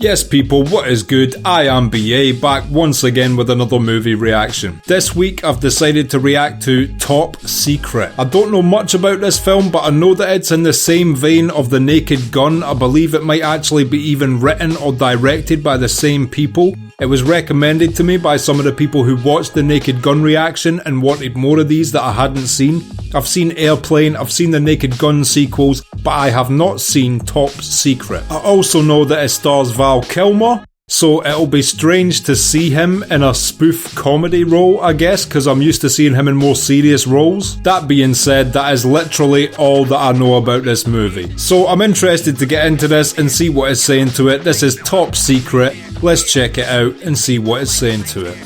Yes people, what is good? I am BA, back once again with another movie reaction. This week I've decided to react to Top Secret. I don't know much about this film, but I know that it's in the same vein of The Naked Gun. I believe it might actually be even written or directed by the same people. It was recommended to me by some of the people who watched the Naked Gun reaction and wanted more of these that I hadn't seen. I've seen Airplane, I've seen the Naked Gun sequels, but I have not seen Top Secret. I also know that it stars Val Kilmer, so it'll be strange to see him in a spoof comedy role, I guess, because I'm used to seeing him in more serious roles. That being said, that is literally all that I know about this movie. So I'm interested to get into this and see what it's saying to it. This is Top Secret. Let's check it out and see what it's saying to it.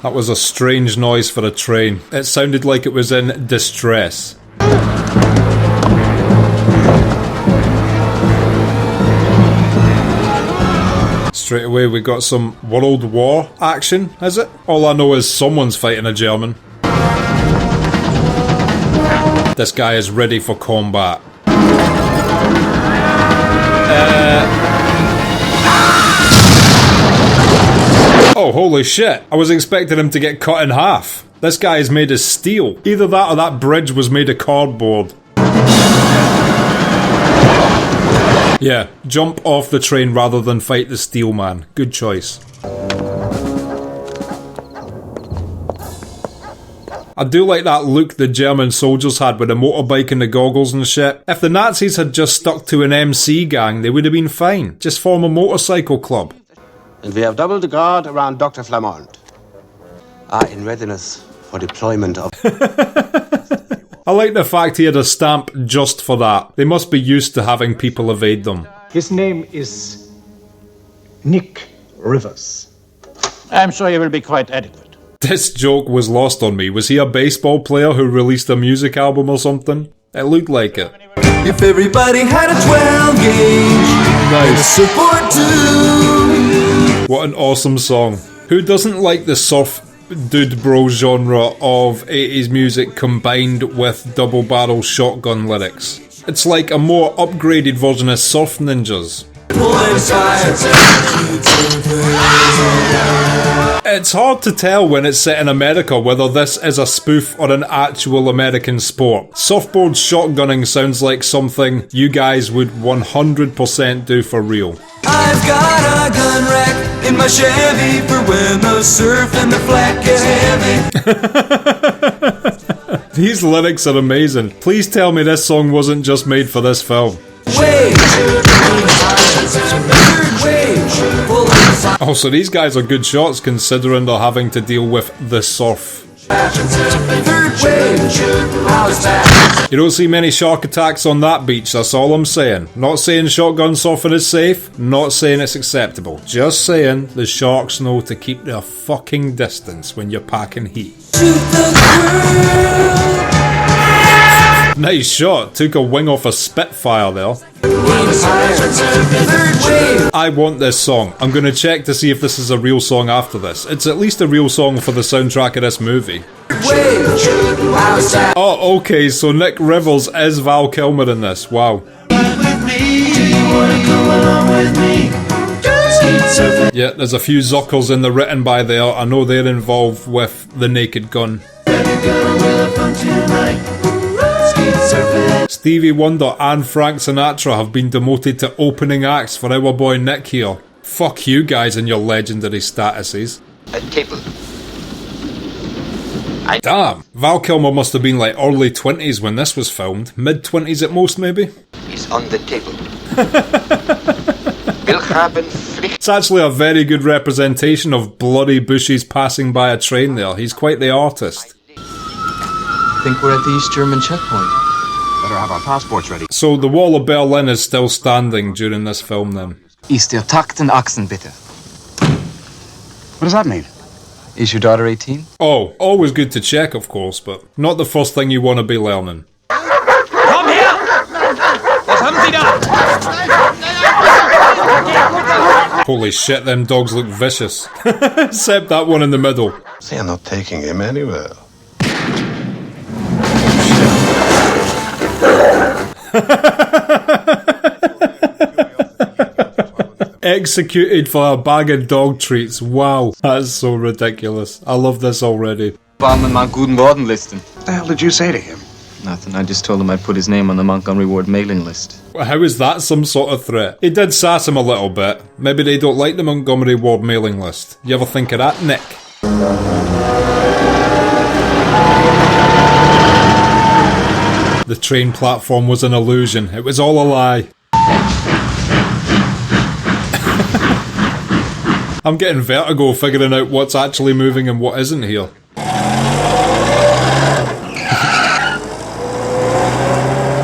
That was a strange noise for a train. It sounded like it was in distress. Straight away we got some World War action, is it? All I know is someone's fighting a German. This guy is ready for combat. Oh, holy shit. I was expecting him to get cut in half. This guy is made of steel. Either that or that bridge was made of cardboard. Yeah, jump off the train rather than fight the steel man. Good choice. I do like that look the German soldiers had with the motorbike and the goggles and shit. If the Nazis had just stuck to an MC gang, they would have been fine. Just form a motorcycle club. And we have doubled the guard around Dr. Flamont. Are in readiness for deployment of... I like the fact he had a stamp just for that. They must be used to having people evade them. His name is Nick Rivers. I'm sure he will be quite adequate. This joke was lost on me. Was he a baseball player who released a music album or something? It looked like it. If everybody had a 12 gauge, nice. Support too. What an awesome song. Who doesn't like the surf dude bro genre of 80s music combined with double barrel shotgun lyrics? It's like a more upgraded version of Surf Ninjas. It's hard to tell when it's set in America whether this is a spoof or an actual American sport. Surfboard shotgunning sounds like something you guys would 100% do for real. I've got a gun rack in my Chevy for when the surf and the flat get heavy. These lyrics are amazing. Please tell me this song wasn't just made for this film. Also, these guys are good shots considering they're having to deal with the surf. You don't see many shark attacks on that beach, that's all I'm saying. Not saying shotgun surfing is safe, not saying it's acceptable. Just saying the sharks know to keep their fucking distance when you're packing heat. Nice shot, took a wing off a Spitfire there. I want this song. I'm gonna check to see if this is a real song after this. It's at least a real song for the soundtrack of this movie. Oh, okay, so Nick Rivers is Val Kilmer in this. Wow. Yeah, there's a few Zuckers in the written by there. I know they're involved with The Naked Gun. Stevie Wonder and Frank Sinatra have been demoted to opening acts for our boy Nick here. Fuck you guys and your legendary statuses. A table. Damn, Val Kilmer must have been like early 20s when this was filmed. Mid-20s at most, maybe? Is on the table. Will haben Pflicht. It's actually a very good representation of bloody bushes passing by a train there. He's quite the artist. I think we're at the East German checkpoint. Better have our passports ready. So the Wall of Berlin is still standing during this film then? Ist der Takten Achsen, bitte. What does that mean? Is your daughter 18? Oh, always good to check of course, but not the first thing you want to be learning. Komm her! Was haben Sie da? Holy shit, them dogs look vicious. Except that one in the middle. See, I'm not taking him anywhere. Executed for a bag of dog treats. Wow, that's so ridiculous. I love this already. Barman mal guten Worden listen. What the hell did you say to him? Nothing, I just told him I'd put his name on the Montgomery Ward mailing list. How is that some sort of threat? He did sass him a little bit. Maybe they don't like the Montgomery Ward mailing list. You ever think of that, Nick? The train platform was an illusion. It was all a lie. I'm getting vertigo figuring out what's actually moving and what isn't here.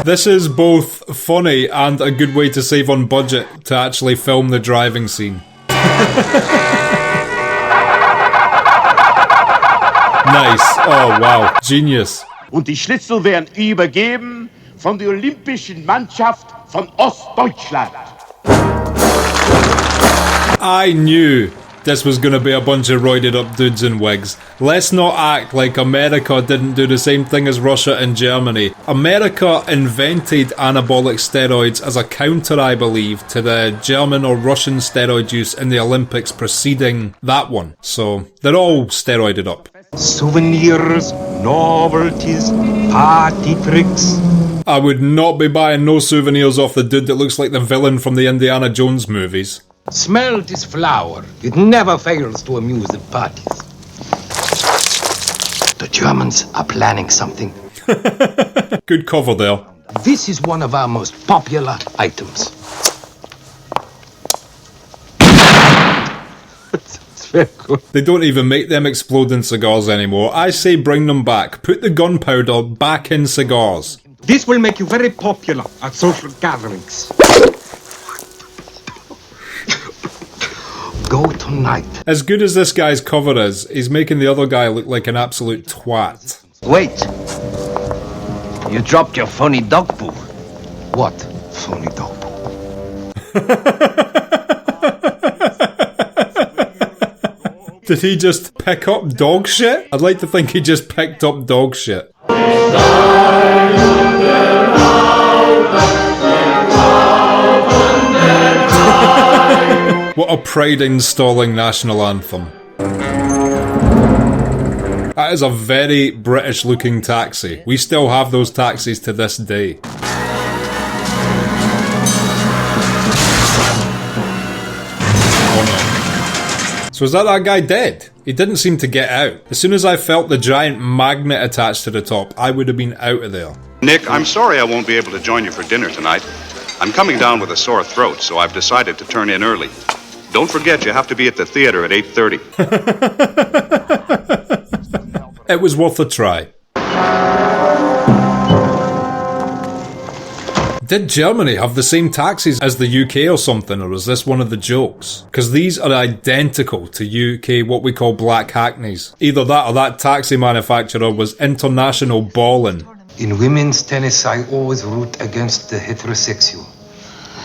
This is both funny and a good way to save on budget to actually film the driving scene. Nice. Oh wow. Genius. Und die Schnitzel werden übergeben von der Olympischen Mannschaft von Ostdeutschland. I knew this was gonna be a bunch of roided up dudes in wigs. Let's not act like America didn't do the same thing as Russia and Germany. America invented anabolic steroids as a counter, I believe, to the German or Russian steroid use in the Olympics preceding that one. So they're all steroided up. Souvenirs, novelties, party tricks. I would not be buying no souvenirs off the dude that looks like the villain from the Indiana Jones movies. Smell this flower. It never fails to amuse the parties. The Germans are planning something. Good cover there. This is one of our most popular items. It's very good. They don't even make them exploding cigars anymore. I say bring them back. Put the gunpowder back in cigars. This will make you very popular at social gatherings. Go tonight. As good as this guy's cover is, he's making the other guy look like an absolute twat. Wait. You dropped your phony dog poo. What? Phony dog poo. Did he just pick up dog shit? I'd like to think he just picked up dog shit. What a pride-installing national anthem. That is a very British-looking taxi. We still have those taxis to this day. Oh no. So is that guy dead? He didn't seem to get out. As soon as I felt the giant magnet attached to the top, I would have been out of there. Nick, I'm sorry I won't be able to join you for dinner tonight. I'm coming down with a sore throat, so I've decided to turn in early. Don't forget, you have to be at the theater at 8:30. It was worth a try. Did Germany have the same taxis as the UK or something, or is this one of the jokes? Because these are identical to UK, what we call black hackneys. Either that or that taxi manufacturer was international ballin'. In women's tennis, I always root against the heterosexual.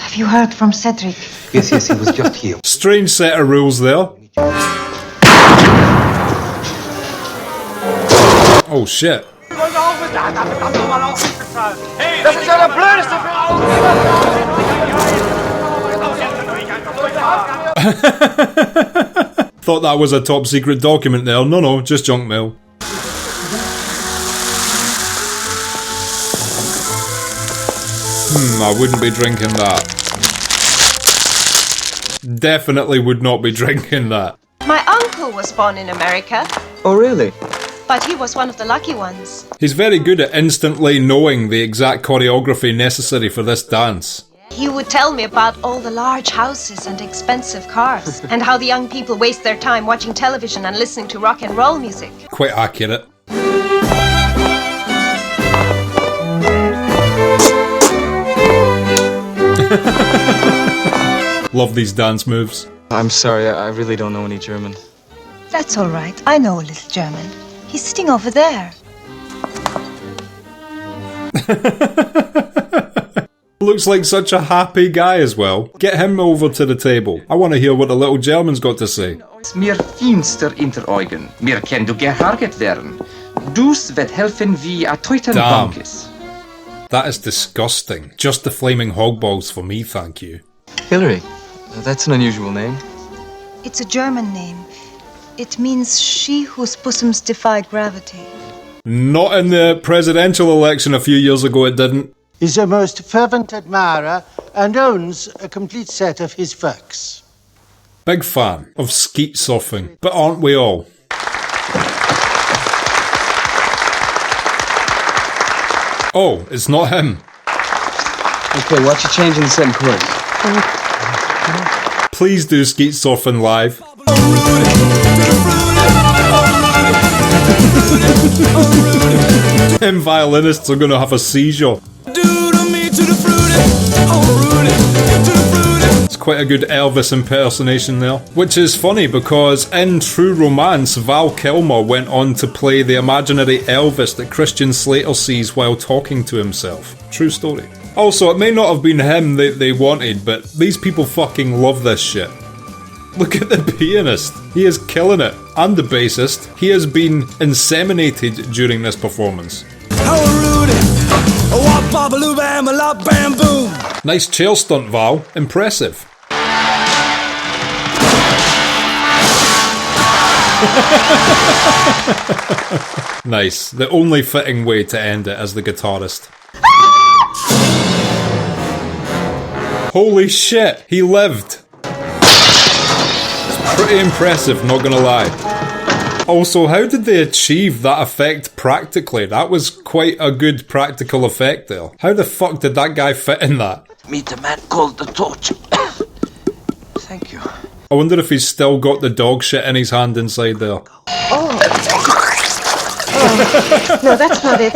Have you heard from Cedric? Yes, he was just here. Strange set of rules there. Oh shit. Das ist ja der blödeste Thought that was a top secret document there. No, just junk mail. I wouldn't be drinking that. Definitely would not be drinking that. My uncle was born in America, Oh, really? but he was one of the lucky ones. He's very good at instantly knowing the exact choreography necessary for this dance. He would tell me about all the large houses and expensive cars, and how the young people waste their time watching television and listening to rock and roll music. Quite accurate. Love these dance moves. I'm sorry, I really don't know any German. That's all right. I know a little German. He's sitting over there. Looks like such a happy guy as well. Get him over to the table. I want to hear what the little German's got to say. Mir finster inter Augen. Mir ken du geharget werden. Dus wird helfen wie a teuten Damn. Bankes. That is disgusting. Just the flaming hog balls for me, thank you. Hillary, that's an unusual name. It's a German name. It means she whose bosoms defy gravity. Not in the presidential election a few years ago, it didn't. Is a most fervent admirer and owns a complete set of his works. Big fan of skeet surfing, but aren't we all? Oh, it's not him. Okay, watch you changing the second chorus. Please do skeet surfing live. Them violinists are gonna have a seizure. It's quite a good Elvis impersonation there. Which is funny because in True Romance, Val Kilmer went on to play the imaginary Elvis that Christian Slater sees while talking to himself. True story. Also, it may not have been him that they wanted, but these people fucking love this shit. Look at the pianist. He is killing it. And the bassist. He has been inseminated during this performance. Nice chair stunt, Val. Impressive. Nice. The only fitting way to end it as the guitarist. Holy shit, he lived. It's pretty impressive, not gonna lie. Also, how did they achieve that effect practically? That was quite a good practical effect there. How the fuck did that guy fit in that? Meet a man called the Torch. Thank you. I wonder if he's still got the dog shit in his hand inside there. No, that's not it.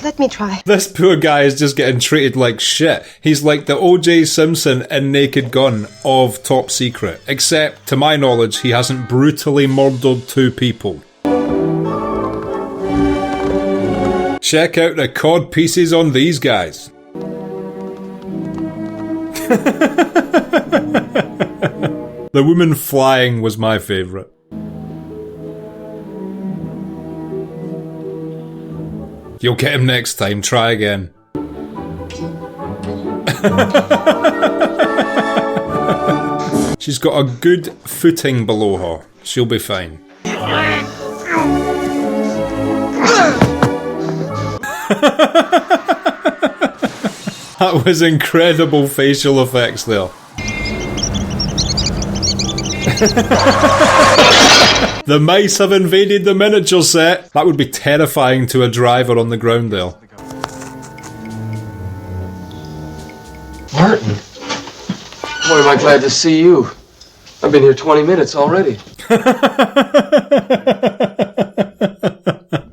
Let me try. This poor guy is just getting treated like shit. He's like the O.J. Simpson in Naked Gun of Top Secret. Except, to my knowledge, he hasn't brutally murdered 2 people. Check out the cod pieces on these guys. The woman flying was my favourite. You'll get him next time, try again. She's got a good footing below her. She'll be fine. That was incredible facial effects there. The mice have invaded the miniature set. That would be terrifying to a driver on the ground there. Martin. Boy, am I glad to see you. I've been here 20 minutes already.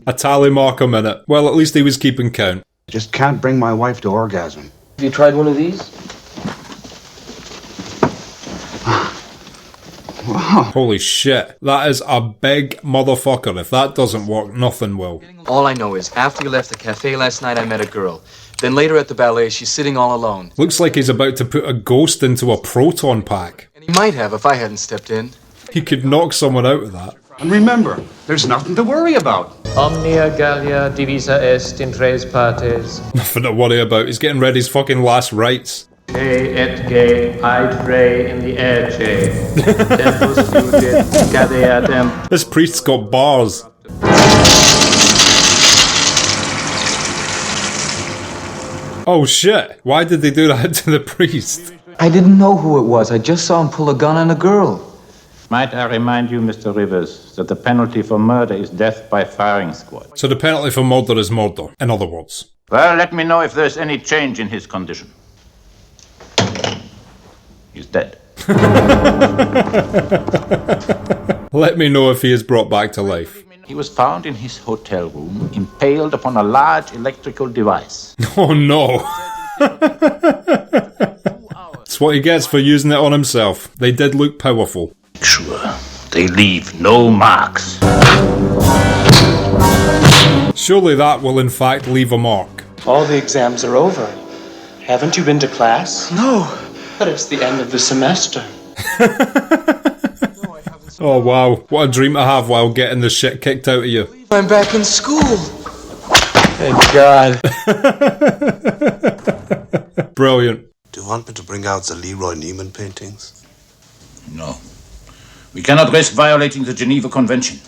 A tally mark a minute. Well, at least he was keeping count. Just can't bring my wife to orgasm. Have you tried one of these? Holy shit, that is a big motherfucker. If that doesn't work, nothing will. All I know is, after you left the cafe last night, I met a girl. Then later at the ballet, she's sitting all alone. Looks like he's about to put a ghost into a proton pack. And he might have if I hadn't stepped in. He could knock someone out with that. And remember, there's nothing to worry about. Omnia Gallia divisa est in tres partes. Nothing to worry about. He's getting ready his fucking last rites. Gay et gay, I pray in the air, Tempus fugit, cadeatem. This priest's got bars. Oh shit, why did they do that to the priest? I didn't know who it was. I just saw him pull a gun on a girl. Might I remind you, Mr. Rivers, that the penalty for murder is death by firing squad. So the penalty for murder is murder, in other words. Well, let me know if there's any change in his condition. He's dead. Let me know if he is brought back to life. He was found in his hotel room, impaled upon a large electrical device. Oh no. That's what he gets for using it on himself. They did look powerful. Sure, they leave no marks. Surely that will in fact leave a mark. All the exams are over. Haven't you been to class? No. But it's the end of the semester. Oh wow, what a dream to have while getting the shit kicked out of you. I'm back in school. Thank God. Brilliant. Do you want me to bring out the Leroy Neiman paintings? No. We cannot risk violating the Geneva Convention.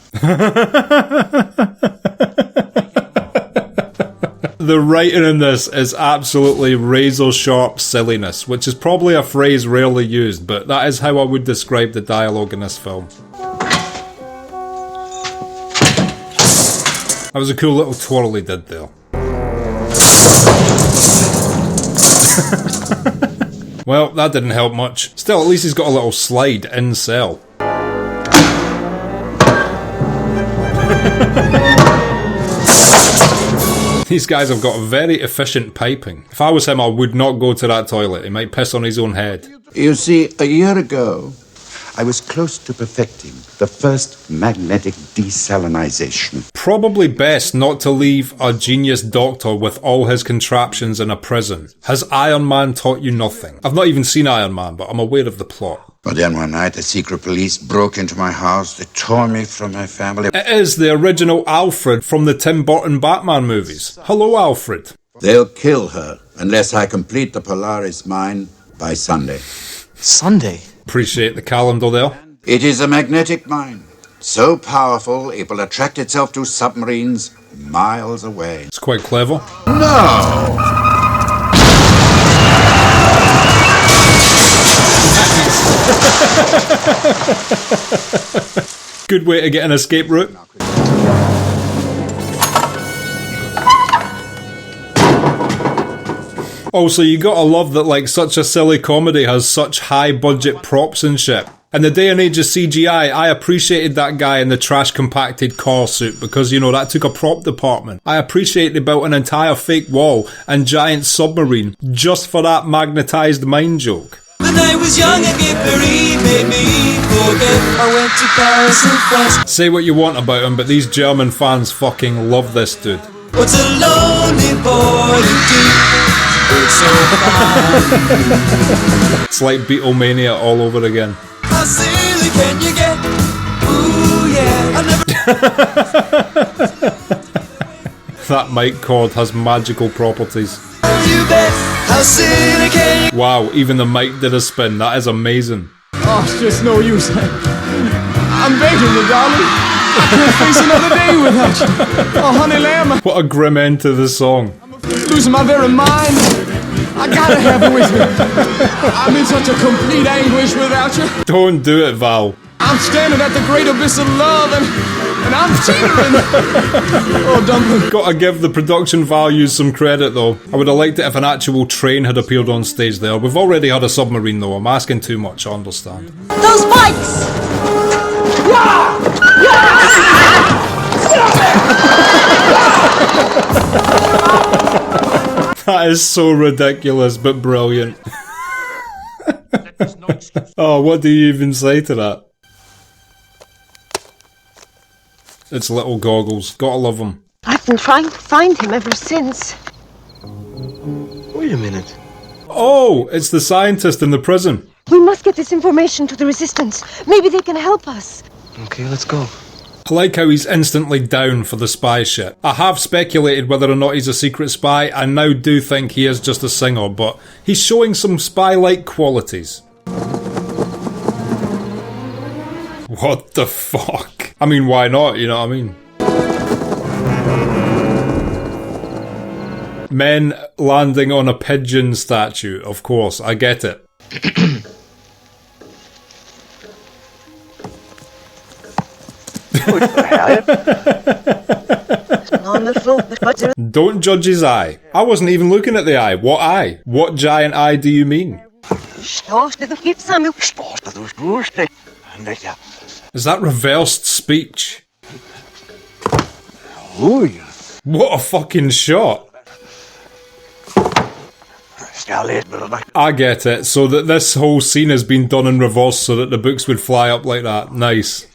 The writing in this is absolutely razor sharp silliness, which is probably a phrase rarely used, but that is how I would describe the dialogue in this film. That was a cool little twirl he did there. Well, that didn't help much. Still, at least he's got a little slide in cell. These guys have got very efficient piping. If I was him, I would not go to that toilet. He might piss on his own head. You see, a year ago, I was close to perfecting the first magnetic desalinization. Probably best not to leave a genius doctor with all his contraptions in a prison. Has Iron Man taught you nothing? I've not even seen Iron Man, but I'm aware of the plot. But then one night, the secret police broke into my house. They tore me from my family. It is the original Alfred from the Tim Burton Batman movies. Hello, Alfred. They'll kill her unless I complete the Polaris mine by Sunday. Sunday? Appreciate the calendar there. It is a magnetic mine. So powerful, it will attract itself to submarines miles away. It's quite clever. No! Good way to get an escape route. Also, you gotta love that like such a silly comedy has such high budget props and shit. In the day and age of CGI, I appreciated that guy in the trash compacted car suit because, you know, that took a prop department. I appreciate they built an entire fake wall and giant submarine just for that magnetised mine joke. When I was young, a gift Paris made me forget. I went to Paris and France. Say what you want about him, but these German fans fucking love this dude. What's a lonely boy to do? It's so fine. It's like Beatlemania all over again. How silly can you get? Ooh, yeah. I never. That mic cord has magical properties. You bet. How silly can you? Wow, even the mic did a spin. That is amazing. Oh, it's just no use. I'm begging you, darling. I can't face another day without you. Oh, honey lamb. What a grim end to the song. I'm losing my very mind. I gotta have you with me. I'm in such a complete anguish without you. Don't do it, Val. I'm standing at the great abyss of love and I'm teetering. Oh, Dumpling. Gotta give the production values some credit though. I would have liked it if an actual train had appeared on stage there. We've already had a submarine though. I'm asking too much, I understand. Those bikes! That is so ridiculous, but brilliant. Oh, what do you even say to that? It's little goggles. Gotta love them. I've been trying to find him ever since. Wait a minute. Oh, it's the scientist in the prison. We must get this information to the Resistance. Maybe they can help us. Okay, let's go. I like how he's instantly down for the spy shit. I have speculated whether or not he's a secret spy. I now do think he is just a singer, but he's showing some spy-like qualities. What the fuck? I mean, why not? You know what I mean? Men landing on a pigeon statue, of course, I get it. Don't judge his eye. I wasn't even looking at the eye. What eye? What giant eye do you mean? Is that reversed speech? What a fucking shot. I get it. So that this whole scene has been done in reverse so that the books would fly up like that. Nice.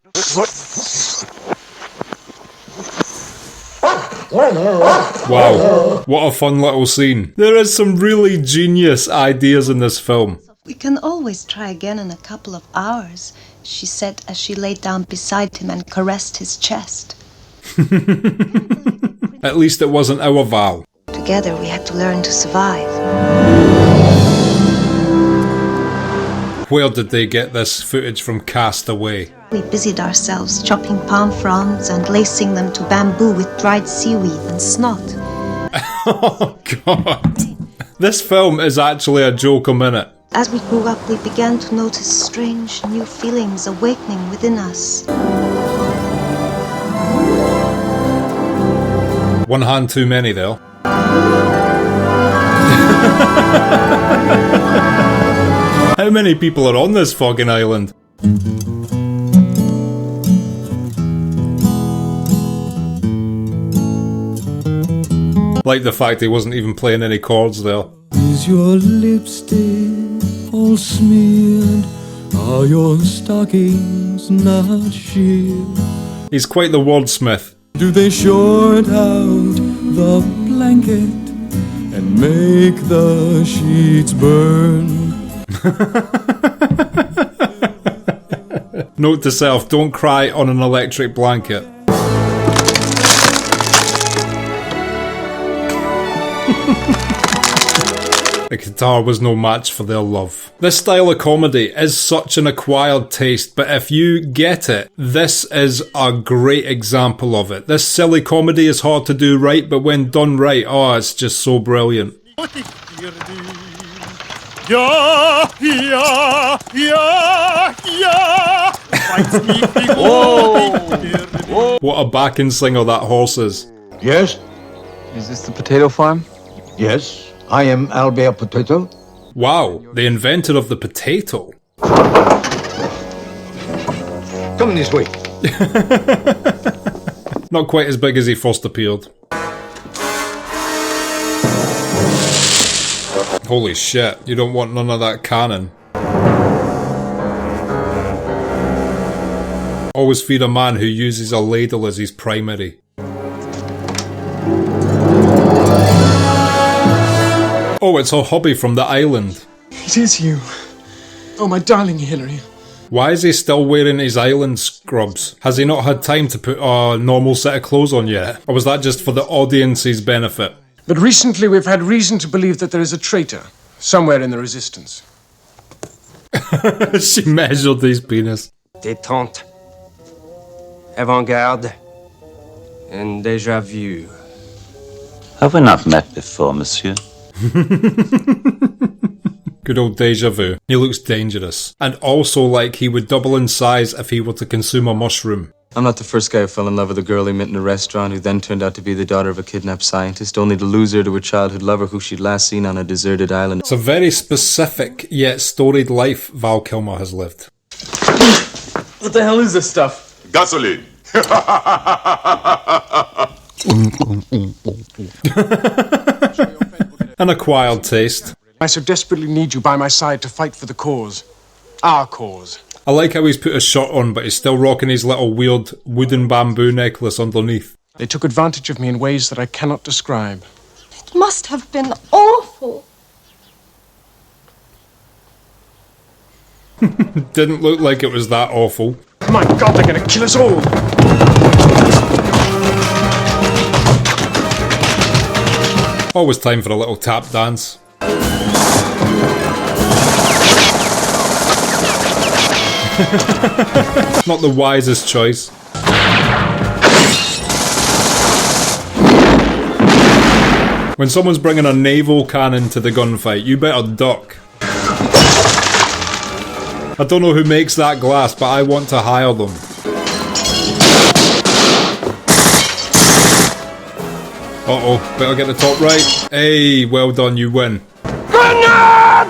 Wow, what a fun little scene. There is some really genius ideas in this film. We can always try again in a couple of hours, she said as she laid down beside him and caressed his chest. At least it wasn't our Val. Together we had to learn to survive. Where did they get this footage from Cast Away? We busied ourselves chopping palm fronds and lacing them to bamboo with dried seaweed and snot. Oh god. This film is actually a joke a minute. As we grew up, we began to notice strange new feelings awakening within us. One hand too many there. How many people are on this fucking island? Like the fact he wasn't even playing any chords there. Is your lipstick all smeared? Are your stockings not sheared? He's quite the wordsmith. Do they short out the blanket and make the sheets burn? Note to self, don't cry on an electric blanket. The guitar was no match for their love. This style of comedy is such an acquired taste, but if you get it, this is a great example of it. This silly comedy is hard to do right, but when done right, oh, it's just so brilliant. Whoa! What a backing singer that horse is. Yes? Is this the potato farm? Yes. I am Albert Potato. Wow, the inventor of the potato. Come this way. Not quite as big as he first appeared. Holy shit, you don't want none of that cannon. Always feed a man who uses a ladle as his primary. Oh, it's her hobby from the island. It is you. Oh, my darling Hilary. Why is he still wearing his island scrubs? Has he not had time to put a normal set of clothes on yet? Or was that just for the audience's benefit? But recently we've had reason to believe that there is a traitor somewhere in the resistance. She measured his penis. Détente. Avant-garde. And déjà vu. Have we not met before, monsieur? Good old deja vu. He looks dangerous. And also like he would double in size if he were to consume a mushroom. I'm not the first guy who fell in love with a girl he met in a restaurant who then turned out to be the daughter of a kidnapped scientist, only to lose her to a childhood lover who she'd last seen on a deserted island. It's a very specific yet storied life Val Kilmer has lived. What the hell is this stuff? Gasoline. An acquired taste. I so desperately need you by my side to fight for the cause. Our cause. I like how he's put a shirt on, but he's still rocking his little weird wooden bamboo necklace underneath. They took advantage of me in ways that I cannot describe. It must have been awful. Didn't look like it was that awful. My God, they're gonna kill us all! Always time for a little tap dance. Not the wisest choice. When someone's bringing a naval cannon to the gunfight, you better duck. I don't know who makes that glass, but I want to hire them. Uh-oh, better get the top right. Hey, well done, you win. Grenade!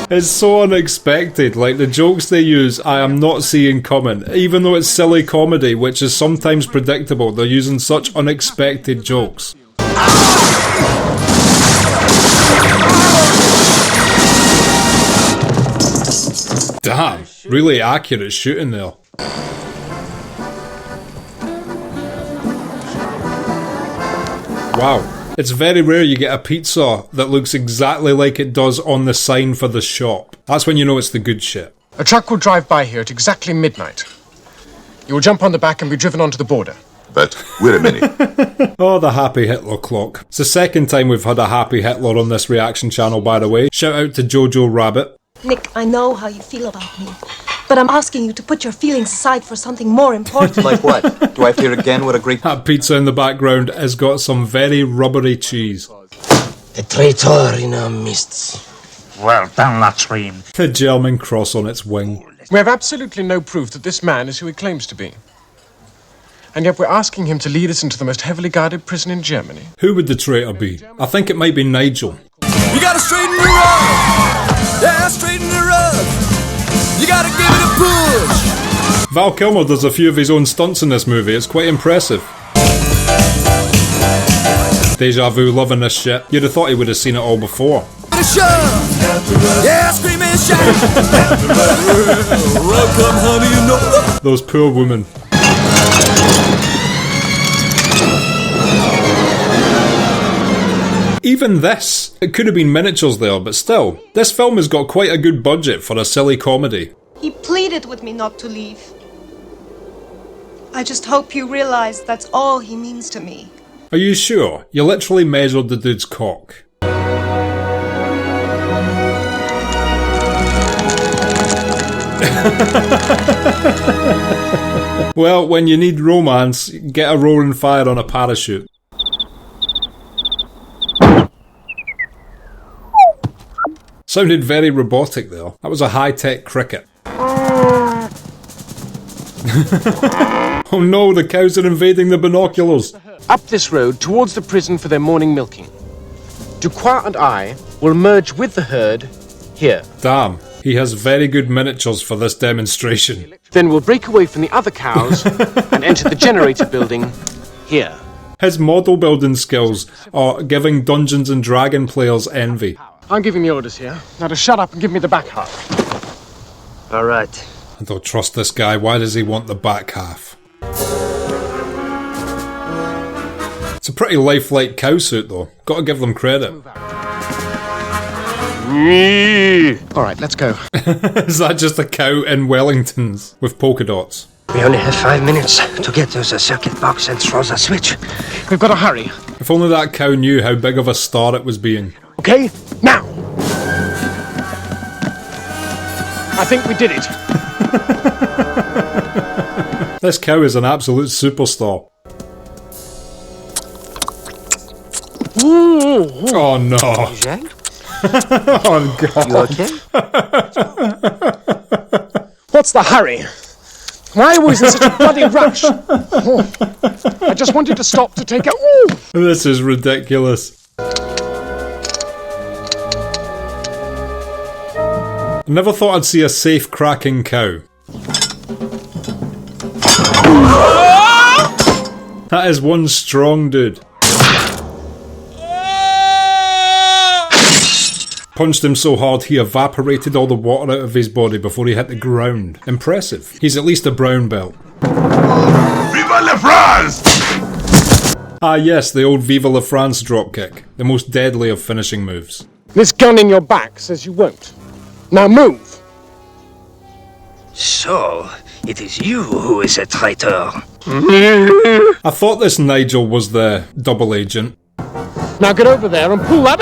It's so unexpected, like the jokes they use I am not seeing coming. Even though it's silly comedy, which is sometimes predictable, they're using such unexpected jokes. Damn, really accurate shooting there. Wow. It's very rare you get a pizza that looks exactly like it does on the sign for the shop. That's when you know it's the good shit. A truck will drive by here at exactly midnight. You will jump on the back and be driven onto the border. But wait a minute. Oh, the Happy Hitler clock. It's the second time we've had a Happy Hitler on this reaction channel, by the way. Shout out to Jojo Rabbit. Nick, I know how you feel about me, but I'm asking you to put your feelings aside for something more important. Like what? Do I appear again with a great... That pizza in the background has got some very rubbery cheese. A traitor in our midst. Well done, latrine. The German cross on its wing. We have absolutely no proof that this man is who he claims to be. And yet we're asking him to lead us into the most heavily guarded prison in Germany. Who would the traitor be? I think it might be Nigel. You gotta straighten the rug. Yeah, straighten the rug. You gotta give it a push. Val Kilmer does a few of his own stunts in this movie. It's quite impressive. Deja vu loving this shit. You'd have thought he would have seen it all before. Yeah, scream and shout. Welcome, honey, you know. Those poor women. Even this, it could have been miniatures there, but still, this film has got quite a good budget for a silly comedy. He pleaded with me not to leave. I just hope you realize that's all he means to me. Are you sure? You literally measured the dude's cock. Well, when you need romance, get a roaring fire on a parachute. Sounded very robotic there. That was a high-tech cricket. Oh no, the cows are invading the binoculars. Up this road towards the prison for their morning milking. Ducroix and I will merge with the herd here. Damn, he has very good miniatures for this demonstration. Then we'll break away from the other cows and enter the generator building here. His model building skills are giving Dungeons and Dragon players envy. I'm giving the orders here. Now to shut up and give me the back half. All right. I don't trust this guy. Why does he want the back half? It's a pretty lifelike cow suit though. Gotta give them credit. All right, let's go. Is that just a cow in Wellingtons with polka dots? We only have 5 minutes to get to the circuit box and throw the switch. We've got to hurry. If only that cow knew how big of a star it was being. Okay, now! I think we did it. This cow is an absolute superstar. Oh no. Oh god. You okay? What's the hurry? Why always in such a bloody rush? Oh, I just wanted to stop to take a... Ooh. This is ridiculous. I never thought I'd see a safe cracking cow. That is one strong dude. Punched him so hard he evaporated all the water out of his body before he hit the ground. Impressive. He's at least a brown belt. Viva la France! Ah yes, the old Viva la France dropkick. The most deadly of finishing moves. This gun in your back says you won't. Now move! So, it is you who is a traitor. I thought this Nigel was the double agent. Now get over there and pull that...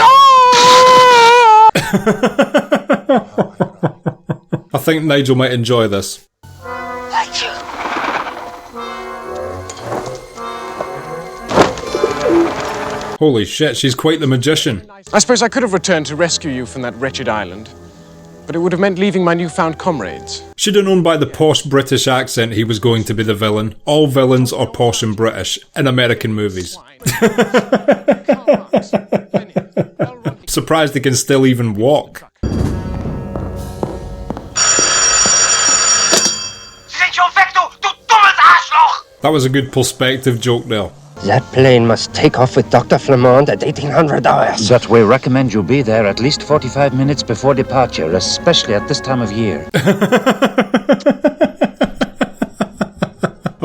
I think Nigel might enjoy this. Like you. Holy shit, she's quite the magician. I suppose I could have returned to rescue you from that wretched island, but it would have meant leaving my newfound comrades. Should have known by the posh British accent he was going to be the villain. All villains are posh and British in American movies. Surprised he can still even walk. That was a good perspective joke there. That plane must take off with Dr. Flamand at 1800 hours. But we recommend you be there at least 45 minutes before departure, especially at this time of year.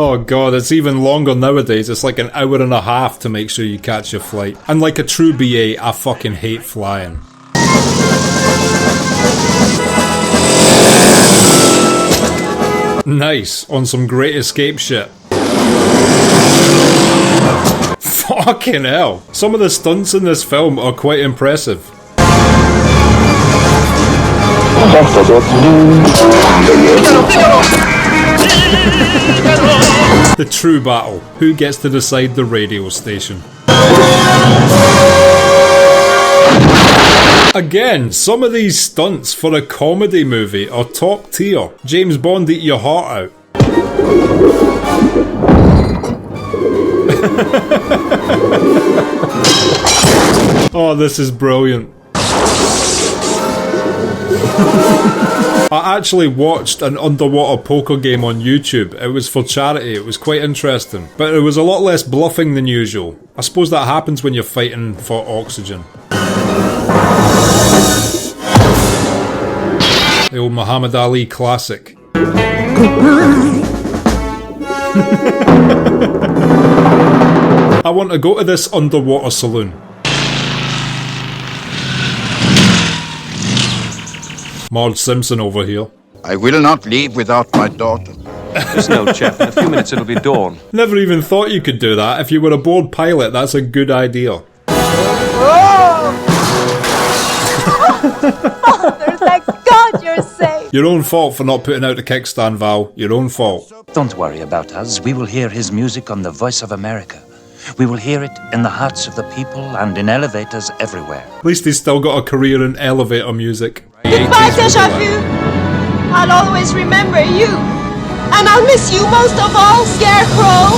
Oh god, it's even longer nowadays. It's like an hour and a half to make sure you catch your flight. And like a true BA, I fucking hate flying. Nice, on some Great Escape shit. Fucking hell. Some of the stunts in this film are quite impressive. The true battle. Who gets to decide the radio station? Again, some of these stunts for a comedy movie are top tier. James Bond eat your heart out. Oh, this is brilliant. I actually watched an underwater poker game on YouTube. It was for charity. It was quite interesting. But it was a lot less bluffing than usual. I suppose that happens when you're fighting for oxygen. The old Muhammad Ali classic. I want to go to this underwater saloon. Marge Simpson over here. I will not leave without my daughter. Just no, Chef. In a few minutes it'll be dawn. Never even thought you could do that. If you were a bored pilot, that's a good idea. Father, thank God you're safe. Your own fault for not putting out the kickstand, Val. Your own fault. Don't worry about us. We will hear his music on the Voice of America. We will hear it in the hearts of the people and in elevators everywhere. At least he's still got a career in elevator music. Goodbye, Deja Vu. I'll always remember you. And I'll miss you most of all, Scarecrow.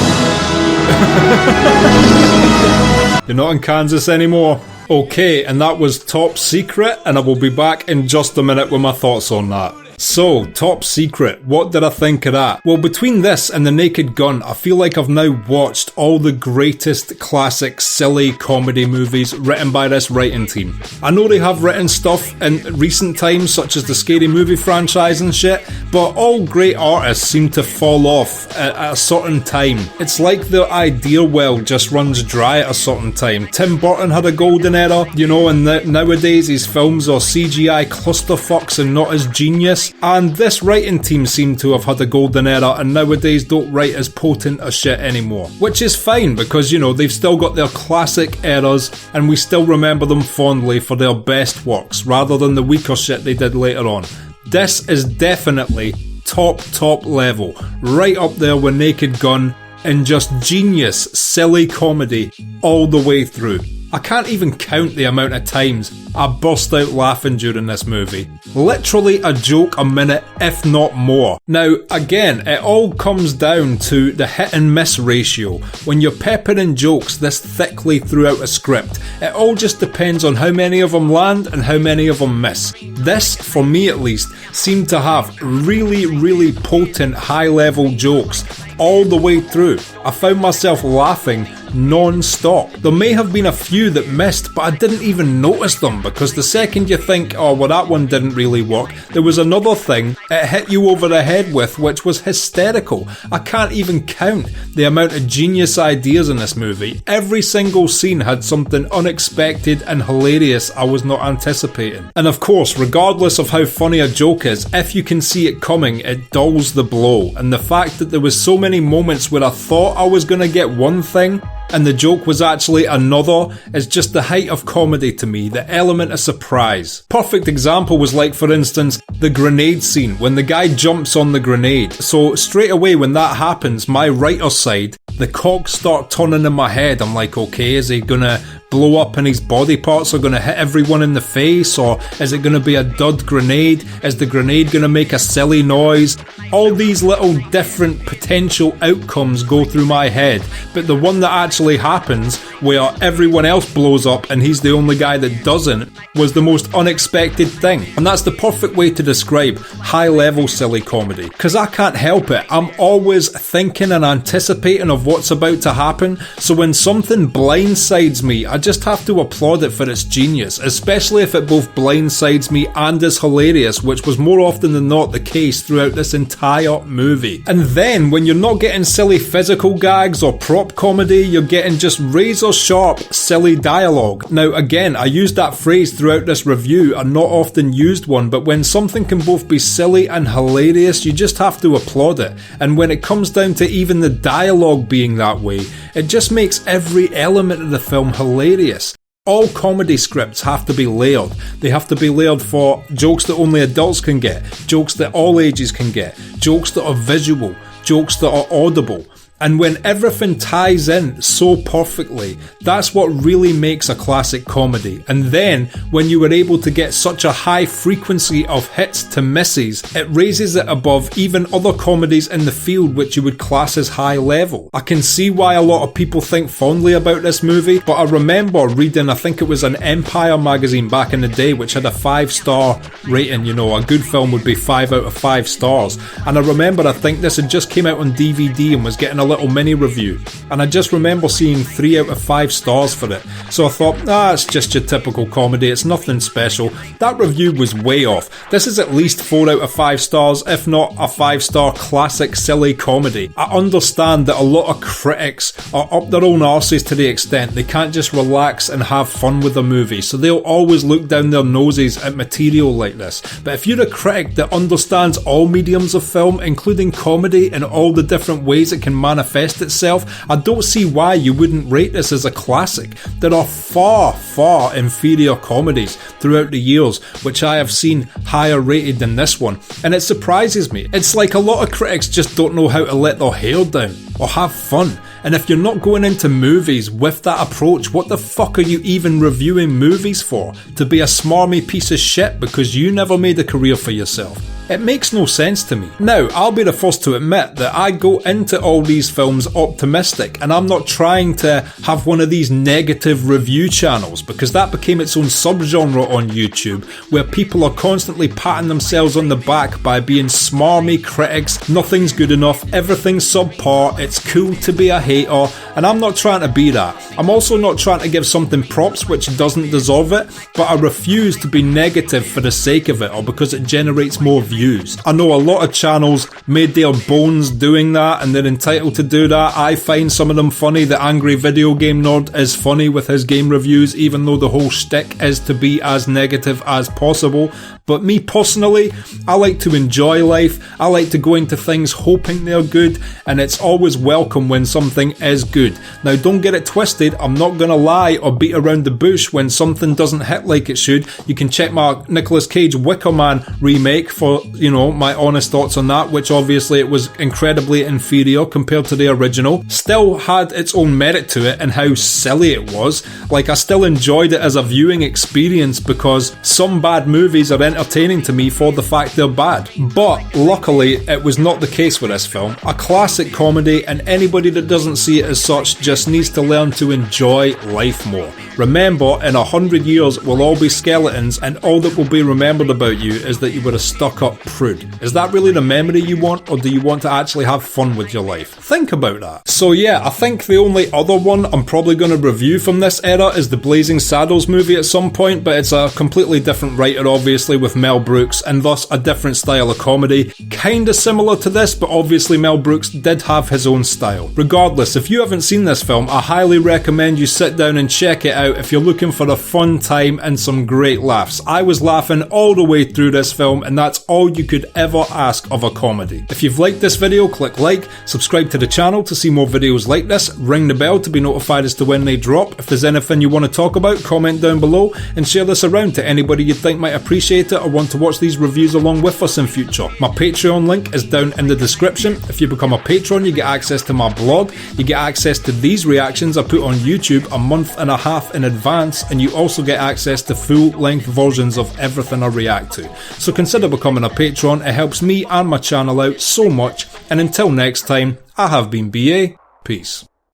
You're not in Kansas anymore. Okay, and that was Top Secret, and I will be back in just a minute with my thoughts on that. So, Top Secret, what did I think of that? Well, between this and The Naked Gun, I feel like I've now watched all the greatest classic silly comedy movies written by this writing team. I know they have written stuff in recent times, such as the Scary Movie franchise and shit, but all great artists seem to fall off at a certain time. It's like the idea well just runs dry at a certain time. Tim Burton had a golden era, you know, and nowadays his films are CGI clusterfucks and not as genius. And this writing team seem to have had a golden era and nowadays don't write as potent as shit anymore. Which is fine because, you know, they've still got their classic eras and we still remember them fondly for their best works rather than the weaker shit they did later on. This is definitely top level, right up there with Naked Gun and just genius, silly comedy all the way through. I can't even count the amount of times I burst out laughing during this movie. Literally a joke a minute, if not more. Now, again, it all comes down to the hit and miss ratio. When you're peppering jokes this thickly throughout a script, it all just depends on how many of them land and how many of them miss. This, for me at least, seemed to have really potent high-level jokes all the way through. I found myself laughing non-stop. There may have been a few that missed, but I didn't even notice them because the second you think, oh well, that one didn't really work, there was another thing it hit you over the head with which was hysterical. I can't even count the amount of genius ideas in this movie. Every single scene had something unexpected and hilarious I was not anticipating. And of course, regardless of how funny a joke is, if you can see it coming, it dulls the blow. And the fact that there was so many moments where I thought I was going to get one thing and the joke was actually another is just the height of comedy to me, the element of surprise. Perfect example was like, for instance, the grenade scene, when the guy jumps on the grenade. So straight away when that happens, my writer's side, the cogs start turning in my head. I'm like, okay, is he gonna blow up and his body parts are gonna hit everyone in the face, or is it gonna be a dud grenade? Is the grenade gonna make a silly noise? All these little different potential outcomes go through my head, but the one that actually happens, where everyone else blows up and he's the only guy that doesn't, was the most unexpected thing. And that's the perfect way to describe high-level silly comedy, because I can't help it. I'm always thinking and anticipating of what's about to happen, so when something blindsides me, I just have to applaud it for its genius, especially if it both blindsides me and is hilarious, which was more often than not the case throughout this entire movie. And then, when you're not getting silly physical gags or prop comedy, you're getting just razor sharp, silly dialogue. Now again, I used that phrase throughout this review, a not often used one, but when something can both be silly and hilarious, you just have to applaud it. And when it comes down to even the dialogue being that way, it just makes every element of the film hilarious. All comedy scripts have to be layered. They have to be layered for jokes that only adults can get, jokes that all ages can get, jokes that are visual, jokes that are audible. And when everything ties in so perfectly, that's what really makes a classic comedy. And then, when you are able to get such a high frequency of hits to misses, it raises it above even other comedies in the field which you would class as high level. I can see why a lot of people think fondly about this movie, but I remember reading, I think it was an Empire magazine back in the day, which had a 5-star rating. You know, a good film would be 5 out of 5 stars. And I remember, I think this had just came out on DVD and was getting a little mini review, and I just remember seeing 3 out of 5 stars for it. So I thought, it's just your typical comedy, it's nothing special. That review was way off. This is at least 4 out of 5 stars, if not a 5-star classic silly comedy. I understand that a lot of critics are up their own arses to the extent they can't just relax and have fun with a movie, so they'll always look down their noses at material like this. But if you're a critic that understands all mediums of film, including comedy and all the different ways it can manifest itself, I don't see why you wouldn't rate this as a classic. There are far, far inferior comedies throughout the years which I have seen higher rated than this one, and it surprises me. It's like a lot of critics just don't know how to let their hair down or have fun. And if you're not going into movies with that approach, what the fuck are you even reviewing movies for? To be a smarmy piece of shit because you never made a career for yourself? It makes no sense to me. Now, I'll be the first to admit that I go into all these films optimistic, and I'm not trying to have one of these negative review channels, because that became its own subgenre on YouTube, where people are constantly patting themselves on the back by being smarmy critics. Nothing's good enough, everything's subpar, it's cool to be a hater, and I'm not trying to be that. I'm also not trying to give something props which doesn't deserve it, but I refuse to be negative for the sake of it or because it generates more views. I know a lot of channels made their bones doing that, and they're entitled to do that. I find some of them funny. The Angry Video Game Nerd is funny with his game reviews, even though the whole shtick is to be as negative as possible. But me personally, I like to enjoy life. I like to go into things hoping they're good, and it's always welcome when something is good. Now, don't get it twisted. I'm not going to lie or beat around the bush when something doesn't hit like it should. You can check my Nicolas Cage Wicker Man remake for, my honest thoughts on that, which obviously it was incredibly inferior compared to the original. Still had its own merit to it and how silly it was. Like, I still enjoyed it as a viewing experience because some bad movies are entertaining to me for the fact they're bad. But luckily, it was not the case with this film. A classic comedy, and anybody that doesn't see it as such just needs to learn to enjoy life more. Remember, in 100 years, we'll all be skeletons, and all that will be remembered about you is that you were a stuck-up prude. Is that really the memory you want, or do you want to actually have fun with your life? Think about that. So yeah, I think the only other one I'm probably going to review from this era is the Blazing Saddles movie at some point, but it's a completely different writer, obviously, with Mel Brooks, and thus a different style of comedy. Kinda similar to this, but obviously Mel Brooks did have his own style. Regardless, if you haven't seen this film, I highly recommend you sit down and check it out if you're looking for a fun time and some great laughs. I was laughing all the way through this film, and that's all you could ever ask of a comedy. If you've liked this video, click like, subscribe to the channel to see more videos like this, ring the bell to be notified as to when they drop. If there's anything you want to talk about, comment down below, and share this around to anybody you think might appreciate it or want to watch these reviews along with us in future. My Patreon link is down in the description. If you become a patron, you get access to my blog, you get access to these reactions I put on YouTube a month and a half in advance, and you also get access to full-length versions of everything I react to. So consider becoming a patron, it helps me and my channel out so much, and until next time, I have been BA, peace.